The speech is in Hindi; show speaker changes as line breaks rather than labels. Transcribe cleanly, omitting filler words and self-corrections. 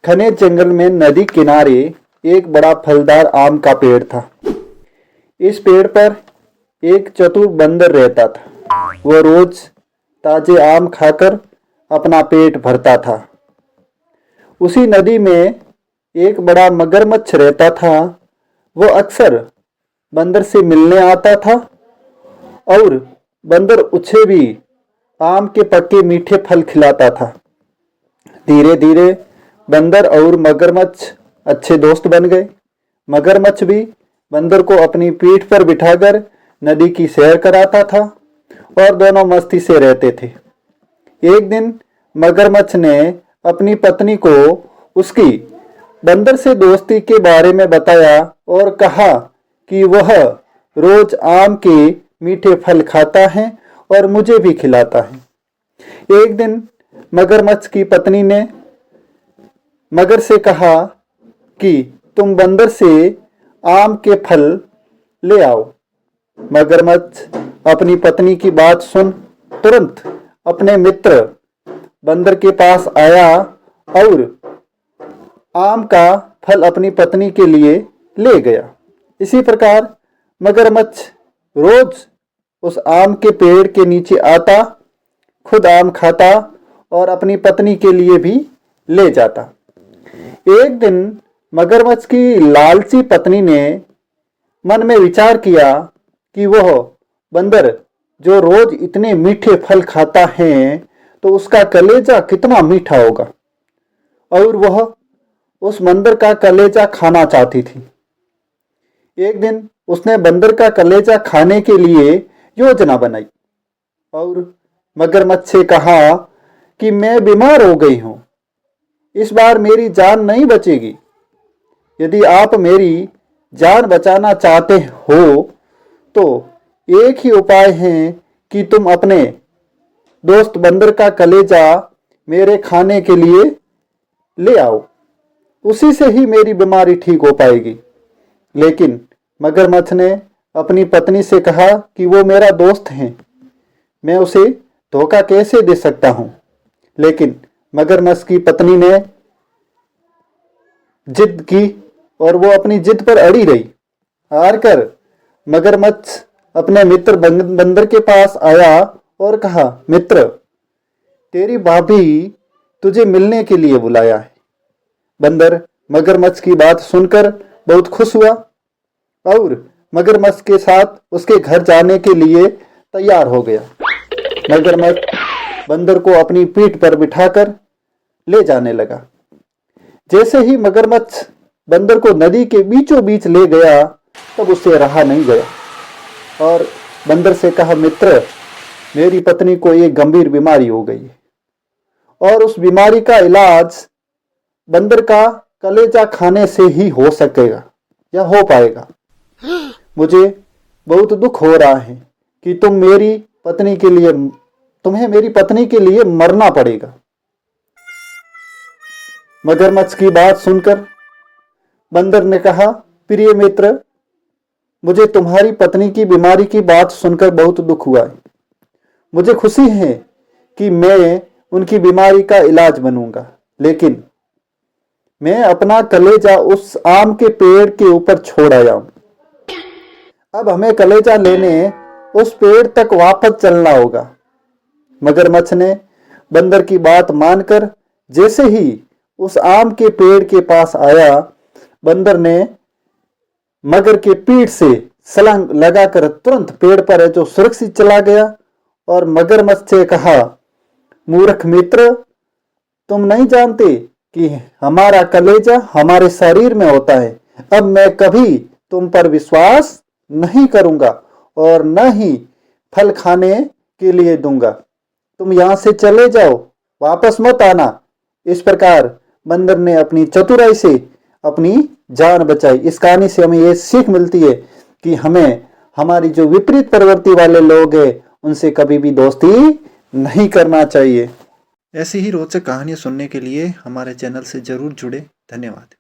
घने जंगल में नदी किनारे एक बड़ा फलदार आम का पेड़ था। इस पेड़ पर एक चतुर बंदर रहता था। वह रोज ताजे आम खाकर अपना पेट भरता था। उसी नदी में एक बड़ा मगरमच्छ रहता था। वह अक्सर बंदर से मिलने आता था और बंदर उसे भी आम के पके मीठे फल खिलाता था। धीरे धीरे बंदर और मगरमच्छ अच्छे दोस्त बन गए। मगरमच्छ भी बंदर को अपनी पीठ पर बिठाकर नदी की सैर कराता था और दोनों मस्ती से रहते थे। एक दिन मगरमच्छ ने अपनी पत्नी को उसकी बंदर से दोस्ती के बारे में बताया और कहा कि वह रोज आम के मीठे फल खाता है और मुझे भी खिलाता है। एक दिन मगरमच्छ की पत्नी ने मगर से कहा कि तुम बंदर से आम के फल ले आओ। मगरमच्छ अपनी पत्नी की बात सुन तुरंत अपने मित्र बंदर के पास आया और आम का फल अपनी पत्नी के लिए ले गया। इसी प्रकार मगरमच्छ रोज उस आम के पेड़ के नीचे आता, खुद आम खाता और अपनी पत्नी के लिए भी ले जाता। एक दिन मगरमच्छ की लालची पत्नी ने मन में विचार किया कि वह बंदर जो रोज इतने मीठे फल खाता है तो उसका कलेजा कितना मीठा होगा, और वह उस बंदर का कलेजा खाना चाहती थी। एक दिन उसने बंदर का कलेजा खाने के लिए योजना बनाई और मगरमच्छ से कहा कि मैं बीमार हो गई हूं, इस बार मेरी जान नहीं बचेगी। यदि आप मेरी जान बचाना चाहते हो तो एक ही उपाय है कि तुम अपने दोस्त बंदर का कलेजा मेरे खाने के लिए ले आओ, उसी से ही मेरी बीमारी ठीक हो पाएगी। लेकिन मगरमच्छ ने अपनी पत्नी से कहा कि वो मेरा दोस्त है, मैं उसे धोखा कैसे दे सकता हूं। लेकिन मगरमच्छ की पत्नी ने जिद की और वो अपनी जिद पर अड़ी रही। हार कर मगरमच्छ अपने मित्र बंदर के पास आया और कहा, मित्र, तेरी भाभी तुझे मिलने के लिए बुलाया है। बंदर मगरमच्छ की बात सुनकर बहुत खुश हुआ और मगरमच्छ के साथ उसके घर जाने के लिए तैयार हो गया। मगरमच्छ बंदर को अपनी पीठ पर बिठाकर ले जाने लगा। जैसे ही मगरमच्छ बंदर को नदी के बीचों बीच ले गया तब उसे रहा नहीं गया और बंदर से कहा, मित्र, मेरी पत्नी को एक गंभीर बीमारी हो गई है और उस बीमारी का इलाज बंदर का कलेजा खाने से ही हो सकेगा या हो पाएगा। मुझे बहुत दुख हो रहा है कि तुम्हें मेरी पत्नी के लिए मरना पड़ेगा। मगरमच्छ की बात सुनकर बंदर ने कहा, प्रिय मित्र, मुझे तुम्हारी पत्नी की बीमारी की बात सुनकर बहुत दुख हुआ है। मुझे खुशी है कि मैं उनकी बीमारी का इलाज बनूंगा, लेकिन मैं अपना कलेजा उस आम के पेड़ के ऊपर छोड़ आया हूं। अब हमें कलेजा लेने उस पेड़ तक वापस चलना होगा। मगरमच्छ ने बंदर की बात मानकर जैसे ही उस आम के पेड़ के पास आया, बंदर ने मगर के पीठ से छलांग लगाकर तुरंत पेड़ पर जो सुरक्षित चला गया और मगरमच्छ से कहा, मूर्ख मित्र, तुम नहीं जानते कि हमारा कलेजा हमारे शरीर में होता है। अब मैं कभी तुम पर विश्वास नहीं करूंगा और न ही फल खाने के लिए दूंगा। तुम यहां से चले जाओ, वापस मत आना। इस प्रकार बंदर ने अपनी चतुराई से अपनी जान बचाई। इस कहानी से हमें यह सीख मिलती है कि हमें हमारी जो विपरीत प्रवृत्ति वाले लोग हैं उनसे कभी भी दोस्ती नहीं करना चाहिए।
ऐसी ही रोचक कहानियाँ सुनने के लिए हमारे चैनल से जरूर जुड़े। धन्यवाद।